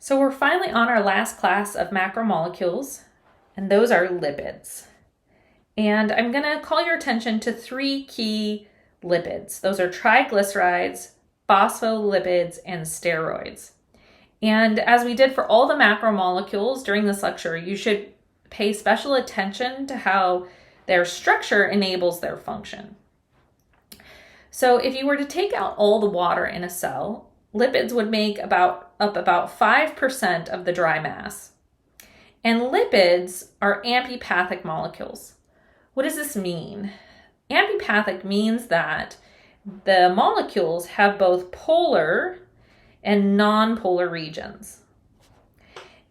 So we're finally on our last class of macromolecules, and those are lipids. And I'm going to call your attention to three key lipids. Those are triglycerides, phospholipids, and steroids. And as we did for all the macromolecules during this lecture, you should pay special attention to how their structure enables their function. So if you were to take out all the water in a cell, lipids would make up about 5% of the dry mass. And lipids are amphipathic molecules. What does this mean? Amphipathic means that the molecules have both polar and non-polar regions.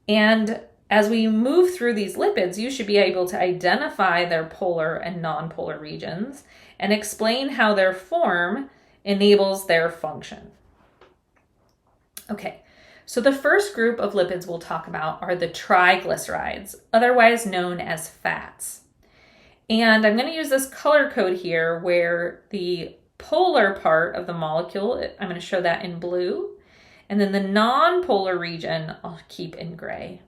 And as we move through these lipids, you should be able to identify their polar and non-polar regions and explain how their form enables their function. Okay, so the first group of lipids we'll talk about are the triglycerides, otherwise known as fats. And I'm going to use this color code here where the polar part of the molecule, I'm going to show that in blue, and then the non-polar region I'll keep in gray.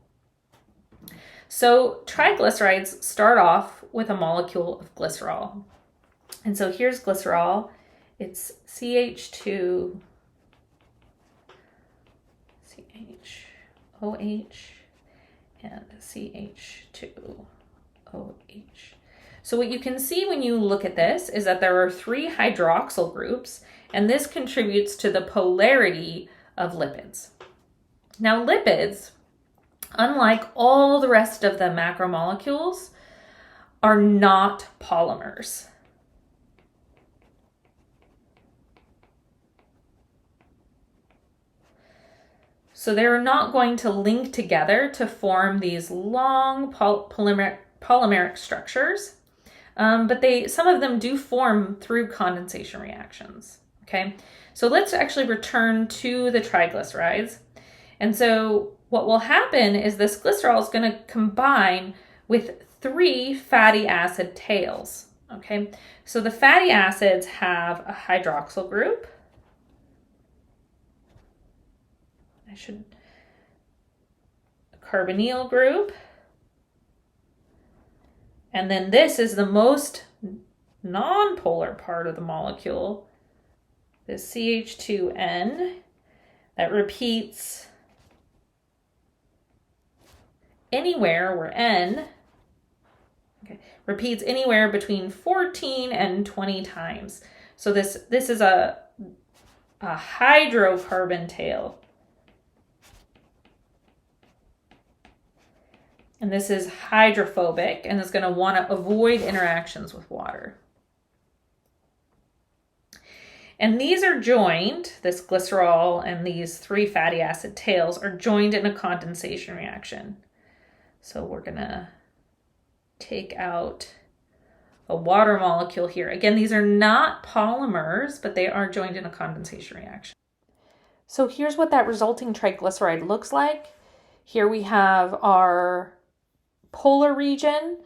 So triglycerides start off with a molecule of glycerol. And so here's glycerol. It's CH2, CHOH, and CH2OH. So what you can see when you look at this is that there are three hydroxyl groups, and this contributes to the polarity of lipids. Now lipids, unlike all the rest of the macromolecules, are not polymers. So they're not going to link together to form these long polymeric structures, but some of them do form through condensation reactions. Okay, so let's actually return to the triglycerides. And so what will happen is this glycerol is going to combine with three fatty acid tails. Okay, so the fatty acids have a hydroxyl group. A carbonyl group. And then this is the most non-polar part of the molecule, the CH2N, that repeats anywhere where N repeats anywhere between 14 and 20 times. So this is a hydrocarbon tail. And this is hydrophobic and is going to want to avoid interactions with water. And these are joined, this glycerol and these three fatty acid tails are joined in a condensation reaction. So we're going to take out a water molecule here. Again, these are not polymers, but they are joined in a condensation reaction. So here's what that resulting triglyceride looks like. Here we have our polar region.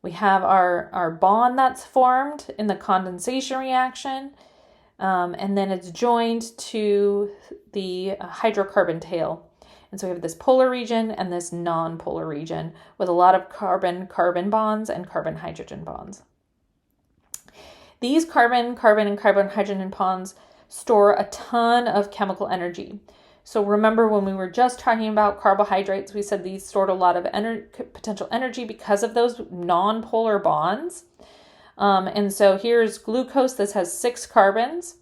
We have our bond that's formed in the condensation reaction, and then it's joined to the hydrocarbon tail. And so we have this polar region and this non-polar region with a lot of carbon-carbon bonds and carbon-hydrogen bonds. These carbon-carbon and carbon-hydrogen bonds store a ton of chemical energy. So remember when we were just talking about carbohydrates, we said these stored a lot of potential energy because of those non-polar bonds. And so here's glucose. This has 6 carbons.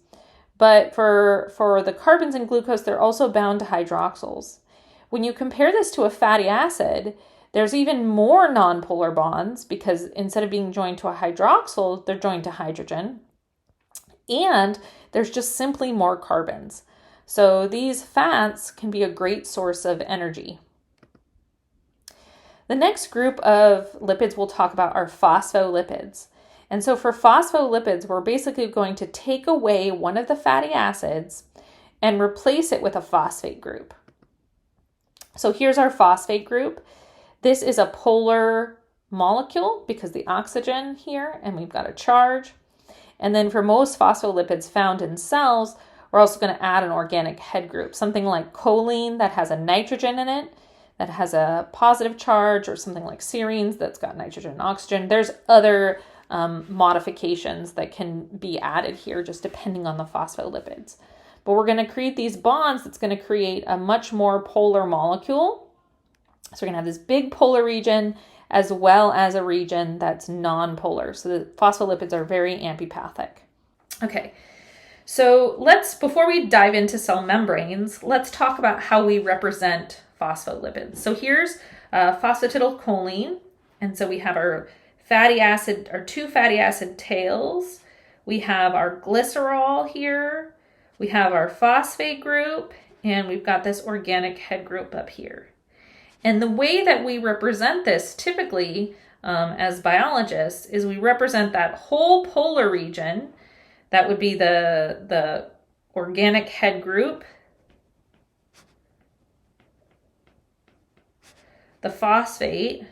But for the carbons in glucose, they're also bound to hydroxyls. When you compare this to a fatty acid, there's even more non-polar bonds because instead of being joined to a hydroxyl, they're joined to hydrogen. And there's just simply more carbons. So these fats can be a great source of energy. The next group of lipids we'll talk about are phospholipids. And so for phospholipids, we're basically going to take away one of the fatty acids and replace it with a phosphate group. So here's our phosphate group. This is a polar molecule because the oxygen here, and we've got a charge. And then for most phospholipids found in cells, we're also going to add an organic head group, something like choline that has a nitrogen in it, that has a positive charge, or something like serines that's got nitrogen and oxygen. There's other modifications that can be added here just depending on the phospholipids. But we're going to create these bonds that's going to create a much more polar molecule. So we're going to have this big polar region as well as a region that's non-polar. So the phospholipids are very amphipathic. Okay, so before we dive into cell membranes, let's talk about how we represent phospholipids. So here's phosphatidylcholine, and so we have our fatty acid, our two fatty acid tails. We have our glycerol here. We have our phosphate group, and we've got this organic head group up here. And the way that we represent this typically as biologists is we represent that whole polar region. That would be the organic head group, the phosphate,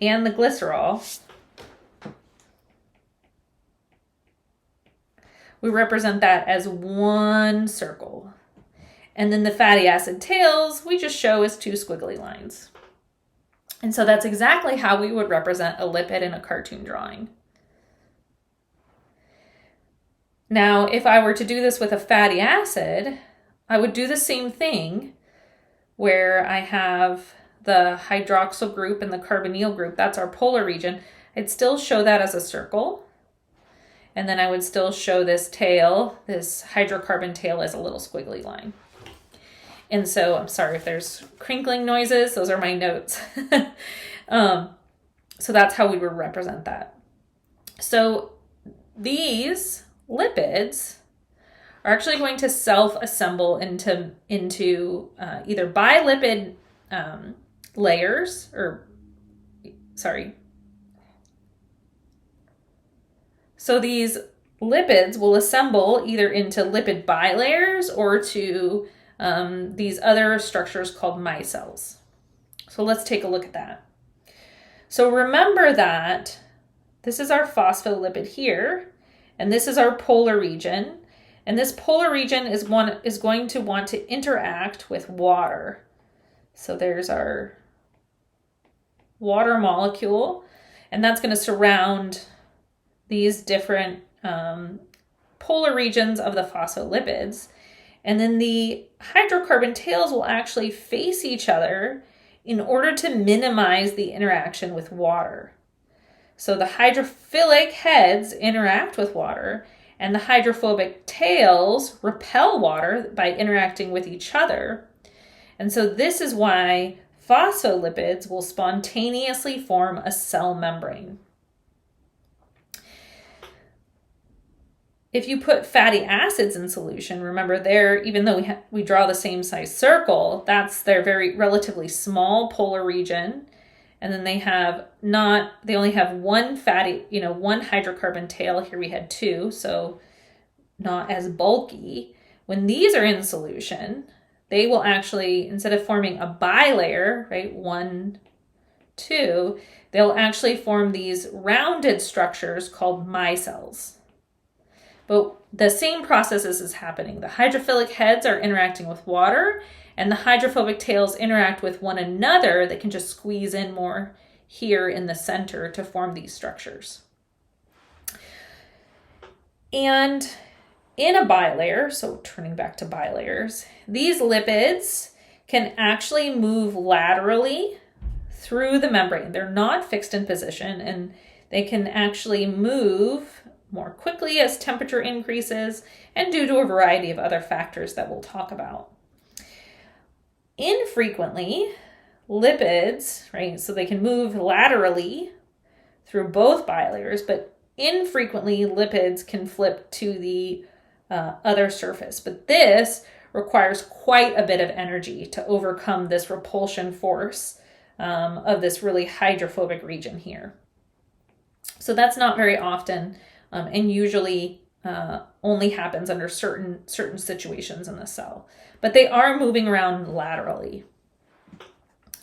and the glycerol. We represent that as one circle. And then the fatty acid tails, we just show as two squiggly lines. And so that's exactly how we would represent a lipid in a cartoon drawing. Now, if I were to do this with a fatty acid, I would do the same thing where I have the hydroxyl group and the carbonyl group. That's our polar region. I'd still show that as a circle. And then I would still show this tail, this hydrocarbon tail, as a little squiggly line. And so I'm sorry if there's crinkling noises. Those are my notes. So that's how we would represent that. So these lipids are actually going to self-assemble into either bilipid layers, So these lipids will assemble either into lipid bilayers or to these other structures called micelles. So let's take a look at that. So remember that this is our phospholipid here, and this is our polar region. And this polar region is going to want to interact with water. So there's our water molecule, and that's going to surround these different polar regions of the phospholipids. And then the hydrocarbon tails will actually face each other in order to minimize the interaction with water. So the hydrophilic heads interact with water, and the hydrophobic tails repel water by interacting with each other. And so this is why phospholipids will spontaneously form a cell membrane. If you put fatty acids in solution, remember there, even though we draw the same size circle, that's their very relatively small polar region. And then they only have one one hydrocarbon tail. Here we had two, so not as bulky. When these are in solution, they will actually, instead of forming a bilayer, right, 1, 2, they'll actually form these rounded structures called micelles. But the same processes is happening. The hydrophilic heads are interacting with water, and the hydrophobic tails interact with one another. They can just squeeze in more here in the center to form these structures. And in a bilayer, so turning back to bilayers, these lipids can actually move laterally through the membrane. They're not fixed in position, and they can actually move more quickly as temperature increases and due to a variety of other factors that we'll talk about. Infrequently, lipids, right, so they can move laterally through both bilayers, but infrequently lipids can flip to the other surface. But this requires quite a bit of energy to overcome this repulsion force of this really hydrophobic region here. So that's not very often, and usually only happens under certain situations in the cell. But they are moving around laterally.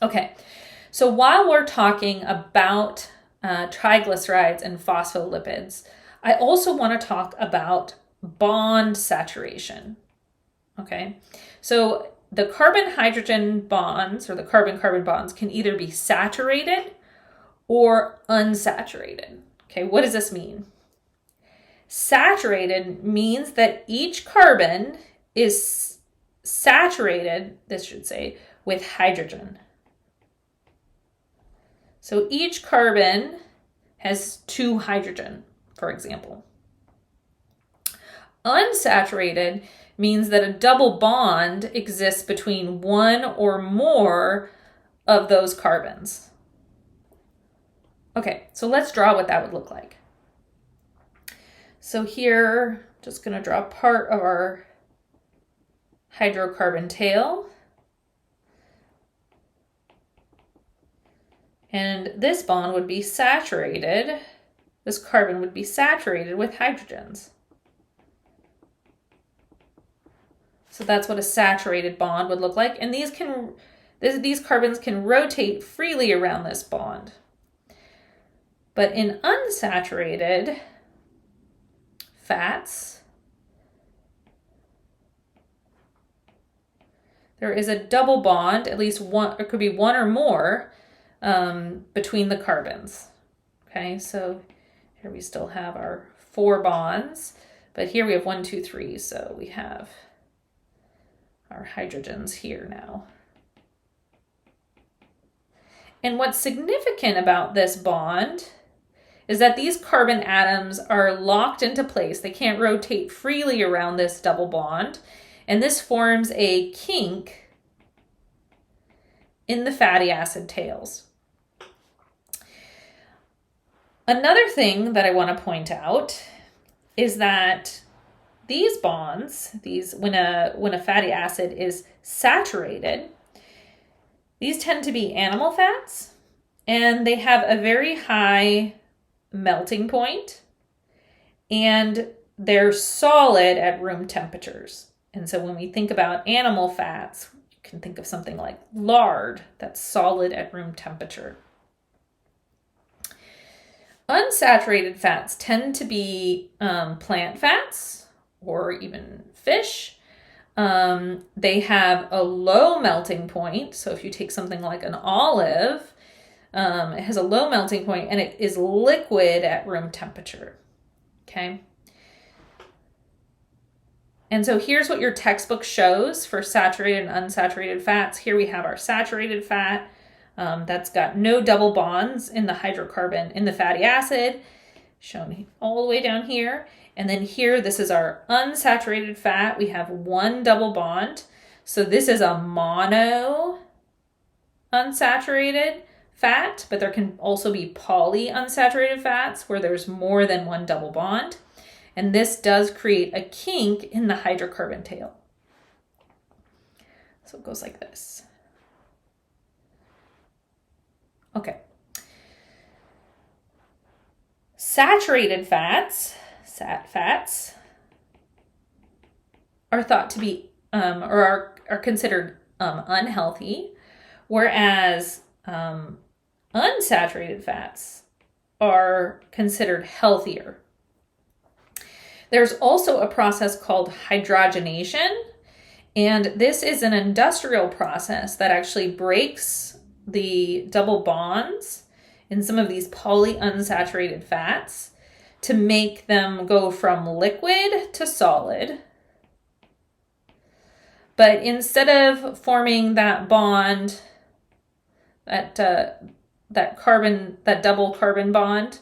Okay, so while we're talking about triglycerides and phospholipids, I also want to talk about bond saturation. Okay, so the carbon-hydrogen bonds or the carbon-carbon bonds can either be saturated or unsaturated. Okay, what does this mean? Saturated means that each carbon is saturated, this should say, with hydrogen. So each carbon has 2 hydrogen, for example. Unsaturated means that a double bond exists between one or more of those carbons. Okay, so let's draw what that would look like. So here, just going to draw part of our hydrocarbon tail. And this bond would be saturated, this carbon would be saturated with hydrogens. So that's what a saturated bond would look like. And these carbons can rotate freely around this bond. But in unsaturated fats, there is a double bond, at least one, it could be one or more, between the carbons. Okay, so here we still have our 4 bonds, but here we have 1, 2, 3, so we have our hydrogens here now. And what's significant about this bond is that these carbon atoms are locked into place. They can't rotate freely around this double bond, and this forms a kink in the fatty acid tails. Another thing that I want to point out is that these bonds, when a fatty acid is saturated, these tend to be animal fats, and they have a very high melting point, and they're solid at room temperatures. And so when we think about animal fats, you can think of something like lard that's solid at room temperature. Unsaturated fats tend to be plant fats or even fish. They have a low melting point. So if you take something like an olive, it has a low melting point and it is liquid at room temperature. Okay. And so here's what your textbook shows for saturated and unsaturated fats. Here we have our saturated fat. That's got no double bonds in the hydrocarbon, in the fatty acid, shown all the way down here. And then here, this is our unsaturated fat. We have 1 double bond. So this is a mono unsaturated fat, but there can also be polyunsaturated fats where there's more than 1 double bond. And this does create a kink in the hydrocarbon tail. So it goes like this. Okay. Saturated fats, sat fats, are thought to be, or are considered unhealthy, whereas unsaturated fats are considered healthier. There's also a process called hydrogenation, and this is an industrial process that actually breaks the double bonds in some of these polyunsaturated fats to make them go from liquid to solid. But instead of forming that bond, that double carbon bond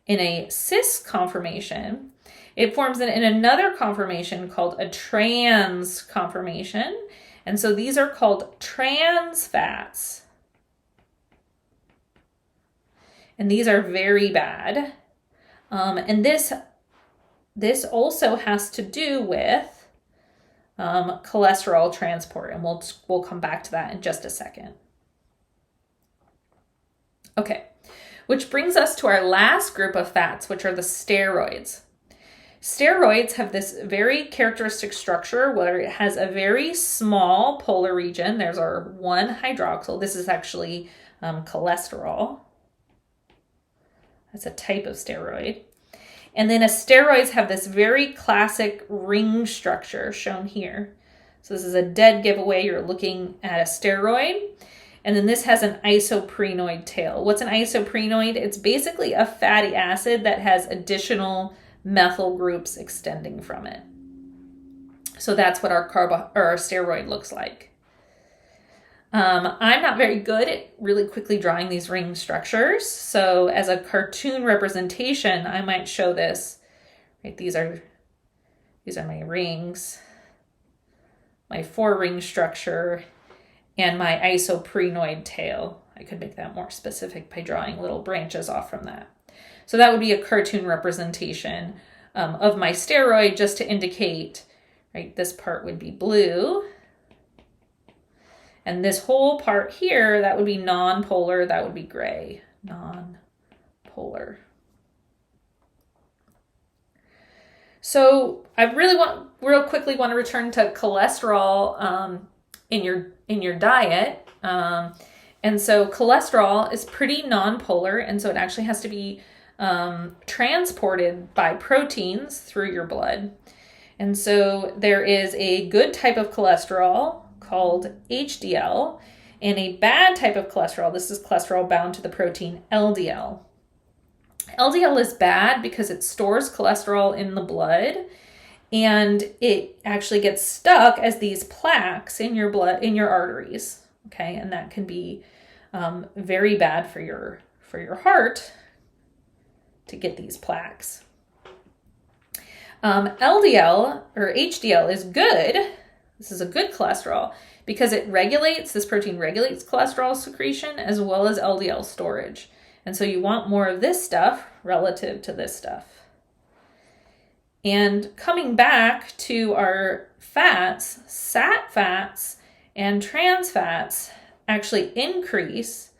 in a cis conformation, it forms in another conformation called a trans conformation. And so these are called trans fats. And these are very bad. And this also has to do with cholesterol transport, and we'll come back to that in just a second. Okay, which brings us to our last group of fats, which are the steroids. Steroids have this very characteristic structure where it has a very small polar region. There's our 1-hydroxyl. This is actually cholesterol. That's a type of steroid. And then steroids have this very classic ring structure shown here. So this is a dead giveaway. You're looking at a steroid. And then this has an isoprenoid tail. What's an isoprenoid? It's basically a fatty acid that has additional methyl groups extending from it. So that's what our steroid looks like. I'm not very good at really quickly drawing these ring structures. So as a cartoon representation, I might show this. Right, these are my rings, my 4-ring structure, and my isoprenoid tail. I could make that more specific by drawing little branches off from that. So that would be a cartoon representation of my steroid, just to indicate, right, this part would be blue. And this whole part here, that would be non-polar, that would be gray, non-polar. So I real quickly want to return to cholesterol in your diet. And so cholesterol is pretty non-polar, and so it actually has to be transported by proteins through your blood. And so there is a good type of cholesterol called HDL, and a bad type of cholesterol, this is cholesterol bound to the protein LDL. LDL is bad because it stores cholesterol in the blood, and it actually gets stuck as these plaques in your blood, in your arteries. Okay, and that can be very bad for your heart to get these plaques. LDL or HDL is good. This is a good cholesterol because this protein regulates cholesterol secretion as well as LDL storage. And so you want more of this stuff relative to this stuff. And coming back to our fats, sat fats and trans fats actually increase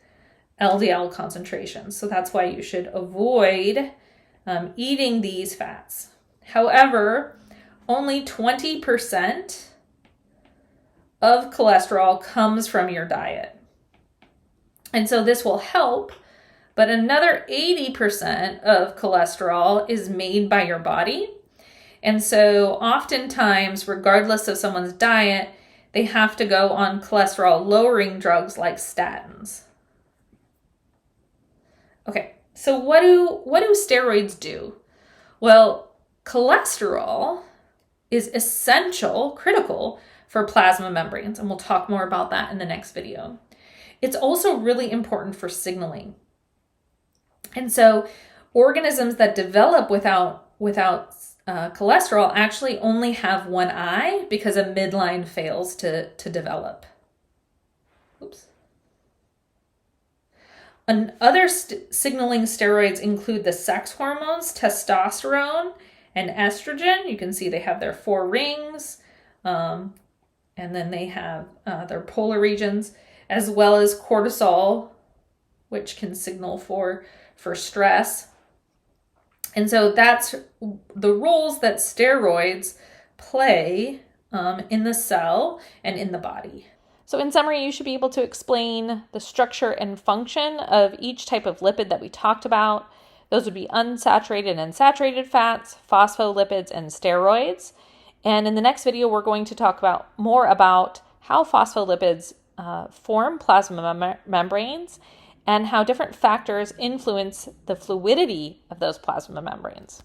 LDL concentrations. So that's why you should avoid eating these fats. However, only 20% of cholesterol comes from your diet. And so this will help, but another 80% of cholesterol is made by your body. And so oftentimes, regardless of someone's diet, they have to go on cholesterol lowering drugs like statins. Okay, so what do steroids do? Well, cholesterol is essential, critical for plasma membranes, and we'll talk more about that in the next video. It's also really important for signaling. And so organisms that develop without cholesterol actually only have one eye because a midline fails to develop. Oops. Other signaling steroids include the sex hormones, testosterone and estrogen. You can see they have their 4 rings, and then they have their polar regions, as well as cortisol, which can signal for stress. And so that's the roles that steroids play in the cell and in the body. So in summary, you should be able to explain the structure and function of each type of lipid that we talked about. Those would be unsaturated and saturated fats, phospholipids, and steroids. And in the next video, we're going to talk more about how phospholipids form plasma membranes and how different factors influence the fluidity of those plasma membranes.